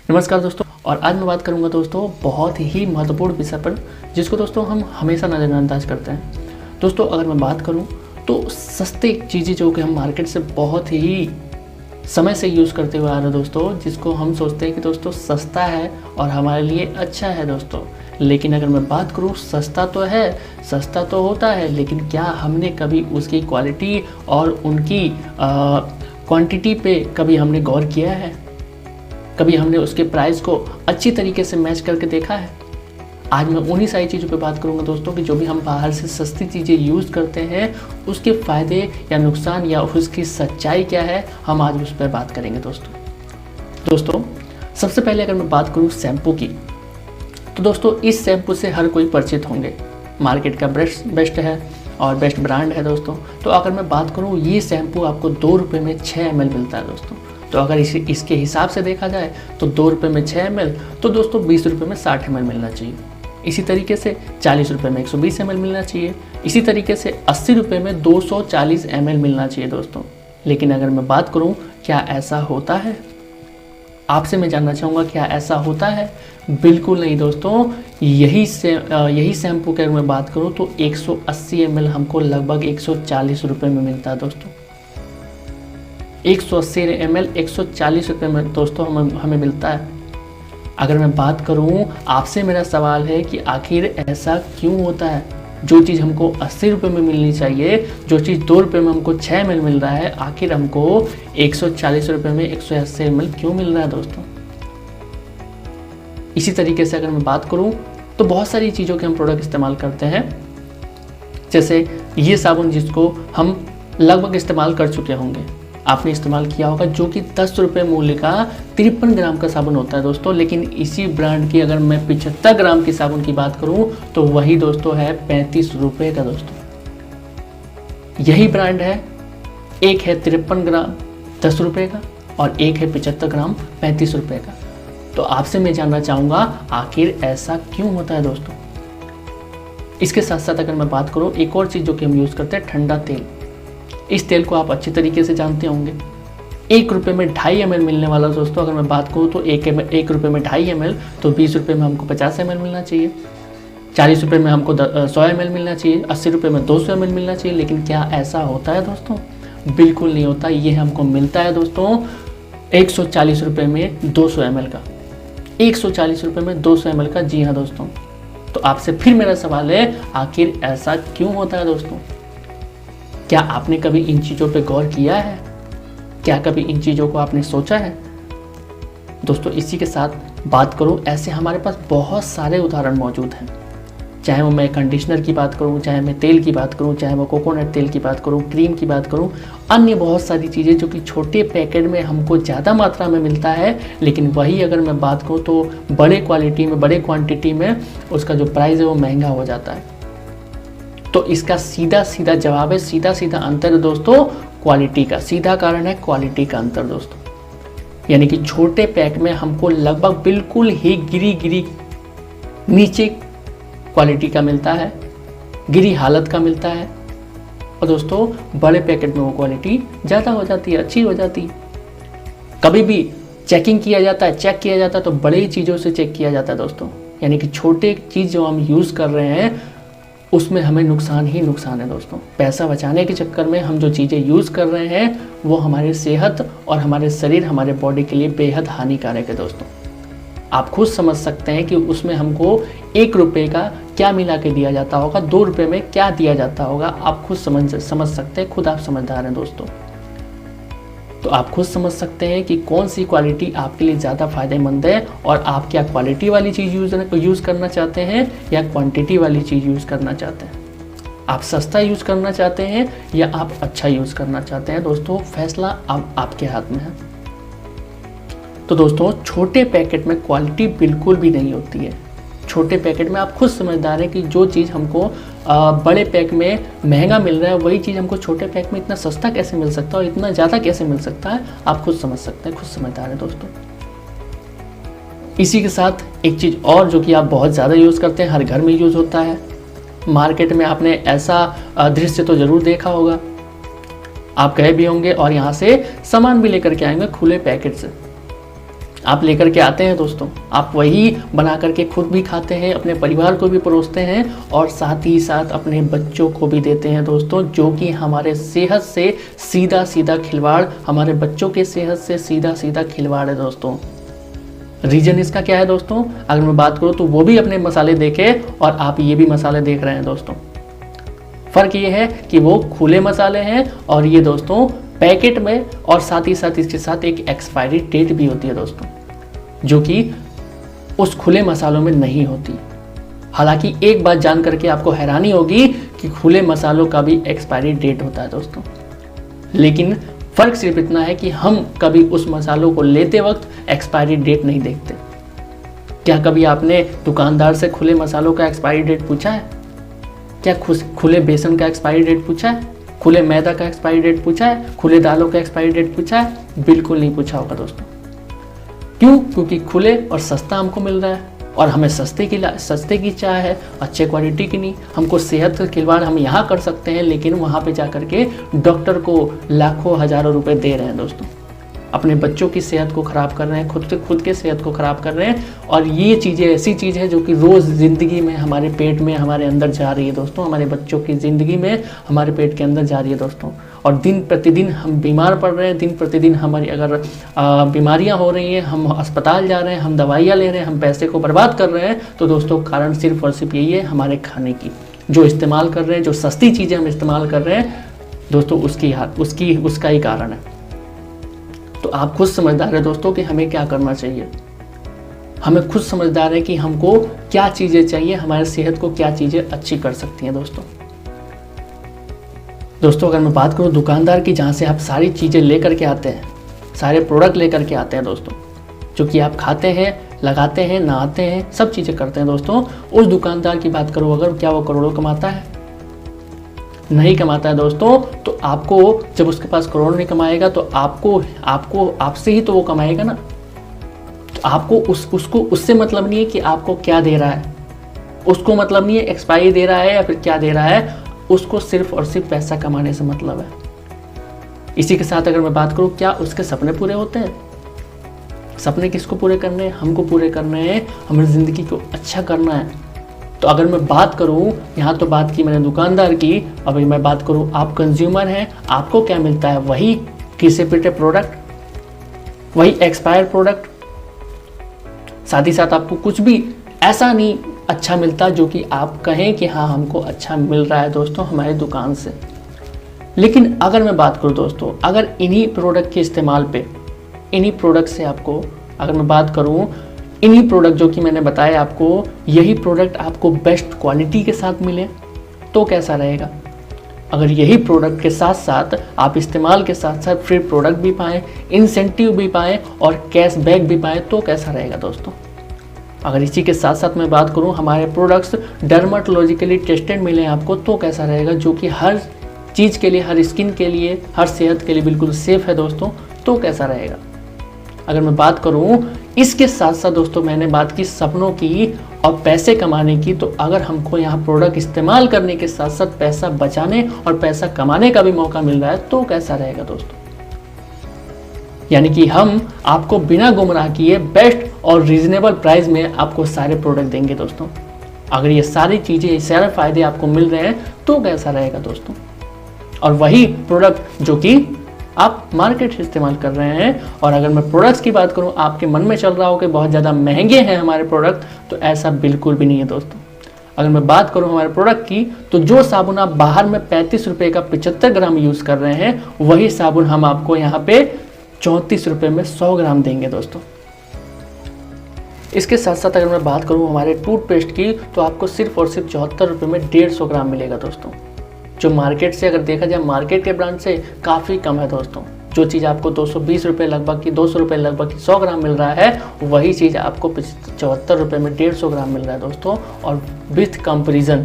नमस्कार दोस्तों, और आज मैं बात करूंगा दोस्तों बहुत ही महत्वपूर्ण विषय पर, जिसको दोस्तों हम हमेशा नज़रअंदाज करते हैं। दोस्तों अगर मैं बात करूं तो सस्ती चीज़ें जो कि हम मार्केट से बहुत ही समय से यूज़ करते हुए आ रहे हैं दोस्तों, जिसको हम सोचते हैं कि दोस्तों सस्ता है और हमारे लिए अच्छा है दोस्तों। लेकिन अगर मैं बात करूं, सस्ता तो है, सस्ता तो होता है, लेकिन क्या हमने कभी उसकी क्वालिटी और उनकी क्वांटिटी पे कभी हमने गौर किया है? कभी हमने उसके प्राइस को अच्छी तरीके से मैच करके देखा है? आज मैं उन्हीं सारी चीज़ों पे बात करूंगा दोस्तों कि जो भी हम बाहर से सस्ती चीज़ें यूज़ करते हैं, उसके फ़ायदे या नुकसान या उसकी सच्चाई क्या है, हम आज उस पर बात करेंगे दोस्तों सबसे पहले अगर मैं बात करूं शैम्पू की, तो दोस्तों इस शैम्पू से हर कोई परिचित होंगे। मार्केट का बेस्ट है और बेस्ट ब्रांड है दोस्तों। तो अगर मैं बात करूँ, ये शैम्पू आपको 2 रुपये में 6 ml मिलता है दोस्तों। तो अगर इसके हिसाब से देखा जाए तो 2 रुपये में 6 ml, तो दोस्तों 20 रुपये में 60 ml मिलना चाहिए। इसी तरीके से 40 रुपये में 120 ml मिलना चाहिए। इसी तरीके से 80 रुपये में 240 ml मिलना चाहिए दोस्तों। लेकिन अगर मैं बात करूं, क्या ऐसा होता है? आपसे मैं जानना चाहूँगा, क्या ऐसा होता है? बिल्कुल नहीं दोस्तों। यही शैम्पू की अगर मैं बात करूँ तो 180 ml हमको लगभग 140 रुपये में मिलता है दोस्तों। 180 ml 140 रुपये में दोस्तों हमें मिलता है। अगर मैं बात करूं, आपसे मेरा सवाल है कि आखिर ऐसा क्यों होता है? जो चीज़ हमको 80 रुपये में मिलनी चाहिए, जो चीज़ 2 रुपये में हमको 6 ml मिल रहा है, आखिर हमको 140 रुपये में 180 ml क्यों मिल रहा है दोस्तों? इसी तरीके से अगर मैं बात करूं तो बहुत सारी चीज़ों के हम प्रोडक्ट इस्तेमाल करते हैं। जैसे ये साबुन, जिसको हम लगभग इस्तेमाल कर चुके होंगे, आपने इस्तेमाल किया होगा, जो कि 10 रुपये मूल्य का 53 ग्राम का साबुन होता है दोस्तों। लेकिन इसी ब्रांड की अगर मैं 75 ग्राम की साबुन की बात करूं तो वही दोस्तों है 35 रुपये का दोस्तों। यही ब्रांड है, एक है 53 ग्राम 10 रुपये का और एक है 75 ग्राम 35 रुपये का। तो आपसे मैं जानना चाहूँगा, आखिर ऐसा क्यों होता है दोस्तों? इसके साथ साथ अगर मैं बात करूँ, एक और चीज़ जो कि हम यूज़ करते हैं, ठंडा तेल। इस तेल को आप अच्छी तरीके से जानते होंगे। 1 रुपये में 2.5 ml मिलने वाला दोस्तों, अगर मैं बात करूँ तो 1 रुपये में 2.5 ml, तो 20 रुपये में हमको 50 ml मिलना चाहिए। 40 रुपये में हमको 100 ml मिलना चाहिए। 80 रुपये में 200 ml मिलना चाहिए। लेकिन क्या ऐसा होता है दोस्तों? बिल्कुल नहीं होता। ये हमको मिलता है दोस्तों 140 रुपये में 200 ml का। 140 रुपये में 200 ml का, जी हाँ दोस्तों। तो आपसे फिर मेरा सवाल है, आखिर ऐसा क्यों होता है दोस्तों? क्या आपने कभी इन चीज़ों पे गौर किया है? क्या कभी इन चीज़ों को आपने सोचा है? दोस्तों इसी के साथ बात करूं, ऐसे हमारे पास बहुत सारे उदाहरण मौजूद हैं। चाहे वो मैं कंडीशनर की बात करूं, चाहे मैं तेल की बात करूं, चाहे मैं कोकोनट तेल की बात करूं, क्रीम की बात करूं, अन्य बहुत सारी चीज़ें जो कि छोटे पैकेट में हमको ज़्यादा मात्रा में मिलता है। लेकिन वही अगर मैं बात करूँ तो बड़े क्वालिटी में, बड़े क्वान्टिटी में उसका जो प्राइस है वो महंगा हो जाता है। तो इसका सीधा जवाब है, सीधा अंतर है दोस्तों, क्वालिटी का। सीधा कारण है क्वालिटी का अंतर दोस्तों। यानी कि छोटे पैक में हमको लगभग बिल्कुल ही गिरी नीचे क्वालिटी का मिलता है, गिरी हालत का मिलता है। और दोस्तों बड़े पैकेट में वो क्वालिटी ज़्यादा हो जाती है, अच्छी हो जाती है। कभी भी चेक किया जाता है तो बड़े ही चीज़ों से चेक किया जाता है दोस्तों। यानी कि छोटे चीज़ जो हम यूज़ कर रहे हैं उसमें हमें नुकसान ही नुकसान है दोस्तों। पैसा बचाने के चक्कर में हम जो चीज़ें यूज़ कर रहे हैं वो हमारी सेहत और हमारे शरीर, हमारे बॉडी के लिए बेहद हानिकारक है दोस्तों। आप खुद समझ सकते हैं कि उसमें हमको 1 रुपये का क्या मिला के दिया जाता होगा, 2 रुपये में क्या दिया जाता होगा। आप खुद समझ सकते हैं, खुद आप समझदार हैं दोस्तों। तो आप खुद समझ सकते हैं कि कौन सी क्वालिटी आपके लिए ज़्यादा फायदेमंद है, और आप क्या क्वालिटी वाली चीज़ यूज़ करना चाहते हैं या क्वांटिटी वाली चीज़ यूज़ करना चाहते हैं। आप सस्ता यूज़ करना चाहते हैं या आप अच्छा यूज़ करना चाहते हैं दोस्तों, फैसला अब आपके हाथ में है। तो दोस्तों छोटे पैकेट में क्वालिटी बिल्कुल भी नहीं होती है। छोटे पैकेट में आप खुद समझदार हैं कि जो चीज़ हमको बड़े पैक में महंगा मिल रहा है, वही चीज़ हमको छोटे पैक में इतना सस्ता कैसे मिल सकता है और इतना ज़्यादा कैसे मिल सकता है, आप खुद समझ सकते हैं, खुद समझदार हैं दोस्तों। इसी के साथ एक चीज़ और जो कि आप बहुत ज़्यादा यूज़ करते हैं, हर घर में यूज़ होता है। मार्केट में आपने ऐसा दृश्य तो ज़रूर देखा होगा, आप गए भी होंगे और यहाँ से सामान भी लेकर के आएंगे खुले पैकेट से। आप लेकर के आते हैं दोस्तों, आप वही बना करके खुद भी खाते हैं, अपने परिवार को भी परोसते हैं और साथ ही साथ अपने बच्चों को भी देते हैं दोस्तों, जो कि हमारे सेहत से सीधा सीधा खिलवाड़, हमारे बच्चों के सेहत से सीधा सीधा खिलवाड़ है दोस्तों। रीजन इसका क्या है दोस्तों? अगर मैं बात करूँ तो वो भी अपने मसाले देखे और आप ये भी मसाले देख रहे हैं दोस्तों। फ़र्क ये है कि वो खुले मसाले हैं और ये दोस्तों पैकेट में, और साथ ही साथ इसके साथ एक एक्सपायरी डेट भी होती है दोस्तों, जो कि उस खुले मसालों में नहीं होती। हालांकि एक बात जान करके आपको हैरानी होगी कि खुले मसालों का भी एक्सपायरी डेट होता है दोस्तों, लेकिन फ़र्क सिर्फ इतना है कि हम कभी उस मसालों को लेते वक्त एक्सपायरी डेट नहीं देखते। क्या कभी आपने दुकानदार से खुले मसालों का एक्सपायरी डेट पूछा है? क्या खुले बेसन का एक्सपायरी डेट पूछा है? खुले मैदा का एक्सपायरी डेट पूछा है? खुले दालों का एक्सपायरी डेट पूछा है? बिल्कुल नहीं पूछा होगा दोस्तों। क्यों? क्योंकि खुले और सस्ता हमको मिल रहा है और हमें सस्ते की चाह है, अच्छे क्वालिटी की नहीं। हमको सेहत का खिलवाड़ हम यहाँ कर सकते हैं, लेकिन वहाँ पे जा करके डॉक्टर को लाखों हजारों रुपए दे रहे हैं दोस्तों, अपने बच्चों की सेहत को ख़राब कर रहे हैं, खुद के सेहत को ख़राब कर रहे हैं। और ये चीज़ें ऐसी चीज़ है जो कि रोज़ ज़िंदगी में हमारे पेट में हमारे अंदर जा रही है दोस्तों, हमारे बच्चों की ज़िंदगी में हमारे पेट के अंदर जा रही है दोस्तों। और दिन प्रतिदिन हम बीमार पड़ रहे हैं, दिन प्रतिदिन हमारी अगर बीमारियां हो रही हैं, हम अस्पताल जा रहे हैं, हम दवाइयाँ ले रहे हैं, हम पैसे को बर्बाद कर रहे हैं, तो दोस्तों कारण सिर्फ और सिर्फ यही है, हमारे खाने की जो इस्तेमाल कर रहे हैं, जो सस्ती चीज़ें हम इस्तेमाल कर रहे हैं दोस्तों, उसका ही कारण है। तो आप खुद समझदार हैं दोस्तों कि हमें क्या करना चाहिए। हमें खुद समझदार है कि हमको क्या चीज़ें चाहिए, हमारे सेहत को क्या चीज़ें अच्छी कर सकती हैं दोस्तों। अगर मैं बात करूं दुकानदार की, जहां से आप सारी चीज़ें लेकर के आते हैं, सारे प्रोडक्ट लेकर के आते हैं दोस्तों, जो कि आप खाते हैं, लगाते हैं, नहाते हैं, सब चीज़ें करते हैं दोस्तों, उस दुकानदार की बात करूँ अगर, क्या वो करोड़ों कमाता है? नहीं कमाता है दोस्तों। तो आपको, जब उसके पास करोड़ नहीं कमाएगा तो आपसे ही तो वो कमाएगा ना। तो आपको उसको उससे मतलब नहीं है कि आपको क्या दे रहा है, उसको मतलब नहीं है एक्सपायरी दे रहा है या फिर क्या दे रहा है, उसको सिर्फ और सिर्फ पैसा कमाने से मतलब है। इसी के साथ अगर मैं बात करूँ, क्या उसके सपने पूरे होते हैं? सपने किसको पूरे करने हैं? हमको पूरे करने हैं, हमारी ज़िंदगी को अच्छा करना है। तो अगर मैं बात करूं, यहाँ तो बात की मैंने दुकानदार की, अभी मैं बात करूं आप कंज्यूमर हैं, आपको क्या मिलता है? वही घिसे पिटे प्रोडक्ट, वही एक्सपायर प्रोडक्ट। साथ ही साथ आपको कुछ भी ऐसा नहीं अच्छा मिलता जो कि आप कहें कि हाँ हमको अच्छा मिल रहा है दोस्तों हमारी दुकान से। लेकिन अगर मैं बात करूं दोस्तों, अगर इन्हीं प्रोडक्ट के इस्तेमाल पे, इन्हीं प्रोडक्ट से आपको, अगर मैं बात करूं इन्हीं प्रोडक्ट जो कि मैंने बताया आपको, यही प्रोडक्ट आपको बेस्ट क्वालिटी के साथ मिले तो कैसा रहेगा? अगर यही प्रोडक्ट के साथ साथ आप इस्तेमाल के साथ साथ फ्री प्रोडक्ट भी पाएँ, इंसेंटिव भी पाएँ और कैशबैक भी पाएँ तो कैसा रहेगा दोस्तों? अगर इसी के साथ साथ मैं बात करूं हमारे प्रोडक्ट्स डर्माटोलॉजिकली टेस्टेड मिले आपको तो कैसा रहेगा, जो कि हर चीज़ के लिए, हर स्किन के लिए, हर सेहत के लिए बिल्कुल सेफ़ है दोस्तों, तो कैसा रहेगा? अगर मैं बात करूं इसके साथ साथ दोस्तों, मैंने बात की सपनों की और पैसे कमाने की, तो अगर हमको यहाँ प्रोडक्ट इस्तेमाल करने के साथ साथ पैसा बचाने और पैसा कमाने का भी मौका मिल रहा है तो कैसा रहेगा दोस्तों? यानी कि हम आपको बिना गुमराह किए बेस्ट और रीजनेबल प्राइस में आपको सारे प्रोडक्ट देंगे दोस्तों। अगर ये सारी चीज़ें, ये सारे फायदे आपको मिल रहे हैं तो कैसा रहेगा दोस्तों? और वही प्रोडक्ट जो कि आप मार्केट से इस्तेमाल कर रहे हैं। और अगर मैं प्रोडक्ट्स की बात करूं, आपके मन में चल रहा हो कि बहुत ज़्यादा महंगे हैं हमारे प्रोडक्ट, तो ऐसा बिल्कुल भी नहीं है दोस्तों। अगर मैं बात करूं हमारे प्रोडक्ट की, तो जो साबुन आप बाहर में 35 रुपये का 75 ग्राम यूज़ कर रहे हैं, वही साबुन हम आपको यहाँ पे 34 रुपये में 100 ग्राम देंगे दोस्तों। इसके साथ साथ अगर मैं बात करूं हमारे टूथपेस्ट की, तो आपको सिर्फ और सिर्फ 74 रुपये में 150 ग्राम मिलेगा दोस्तों, जो मार्केट से अगर देखा जाए, मार्केट के ब्रांड से काफ़ी कम है दोस्तों। जो चीज़ आपको 220 रुपये लगभग की, 200 रुपये लगभग की 100 ग्राम मिल रहा है, वही चीज़ आपको 74 रुपये में 150 ग्राम मिल रहा है दोस्तों। और विथ कंपेरिजन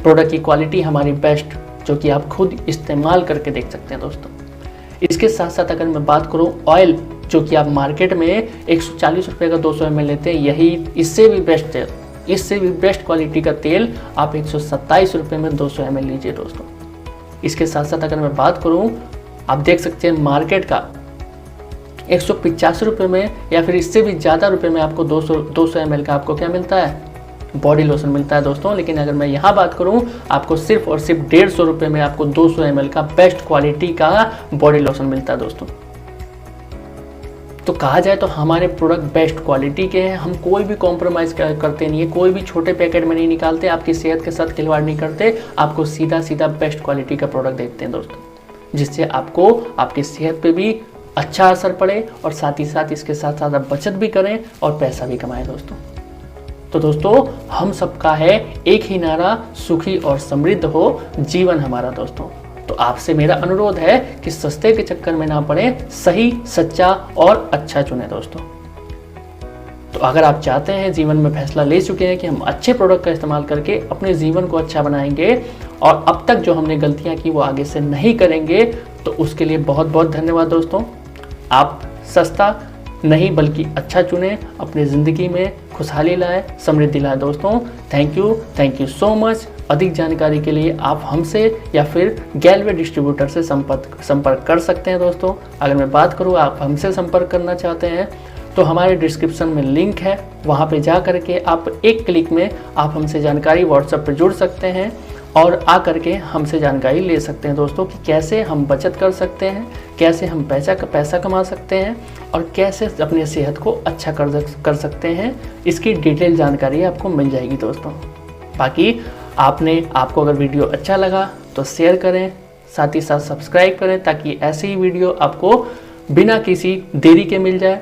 प्रोडक्ट की क्वालिटी हमारी बेस्ट, जो कि आप खुद इस्तेमाल करके देख सकते हैं दोस्तों। इसके साथ साथ अगर मैं बात करूँ ऑयल, जो कि आप मार्केट में 140 रुपये का 200 ml लेते हैं, यही इससे भी बेस्ट है, इससे भी बेस्ट क्वालिटी का तेल आप 127 रुपये में 200 ml लीजिए दोस्तों। इसके साथ साथ अगर मैं बात करूं, आप देख सकते हैं मार्केट का 185 रुपये में या फिर इससे भी ज़्यादा रुपये में आपको 200 ml का आपको क्या मिलता है, बॉडी लोशन मिलता है दोस्तों। लेकिन अगर मैं यहाँ बात करूँ, आपको सिर्फ और सिर्फ 150 रुपये में आपको 200 ml का बेस्ट क्वालिटी का बॉडी लोशन मिलता है दोस्तों। तो कहा जाए तो हमारे प्रोडक्ट बेस्ट क्वालिटी के हैं, हम कोई भी कॉम्प्रोमाइज़ करते नहीं है, कोई भी छोटे पैकेट में नहीं निकालते, आपकी सेहत के साथ खिलवाड़ नहीं करते, आपको सीधा सीधा बेस्ट क्वालिटी का प्रोडक्ट देते हैं दोस्तों, जिससे आपको आपकी सेहत पे भी अच्छा असर पड़े और साथ ही साथ इसके साथ साथ आप बचत भी करें और पैसा भी कमाएं दोस्तों। तो दोस्तों हम सबका है एक ही नारा, सुखी और समृद्ध हो जीवन हमारा दोस्तों। तो आपसे मेरा अनुरोध है कि सस्ते के चक्कर में ना पड़े, सही, सच्चा और अच्छा चुने दोस्तों। तो अगर आप चाहते हैं, जीवन में फैसला ले चुके हैं कि हम अच्छे प्रोडक्ट का इस्तेमाल करके अपने जीवन को अच्छा बनाएंगे और अब तक जो हमने गलतियां की वो आगे से नहीं करेंगे, तो उसके लिए बहुत बहुत धन्यवाद दोस्तों। आप सस्ता नहीं बल्कि अच्छा चुने, अपनी ज़िंदगी में खुशहाली लाए, समृद्धि लाए दोस्तों। Thank you so much. अधिक जानकारी के लिए आप हमसे या फिर गैलवे डिस्ट्रीब्यूटर से संपर्क कर सकते हैं दोस्तों। अगर मैं बात करूँ आप हमसे संपर्क करना चाहते हैं तो हमारे डिस्क्रिप्शन में लिंक है, वहाँ पे जा करके आप एक क्लिक में आप हमसे जानकारी व्हाट्सएप पर जुड़ सकते हैं और आ करके हमसे जानकारी ले सकते हैं दोस्तों कि कैसे हम बचत कर सकते हैं, कैसे हम पैसा कमा सकते हैं और कैसे अपनी सेहत को अच्छा कर सकते हैं। इसकी डिटेल जानकारी आपको मिल जाएगी दोस्तों। बाकी आपको अगर वीडियो अच्छा लगा तो शेयर करें, साथ ही साथ सब्सक्राइब करें ताकि ऐसी ही वीडियो आपको बिना किसी देरी के मिल जाए,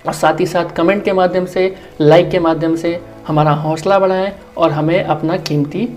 और साथ ही साथ कमेंट के माध्यम से, लाइक के माध्यम से हमारा हौसला बढ़ाएं और हमें अपना कीमती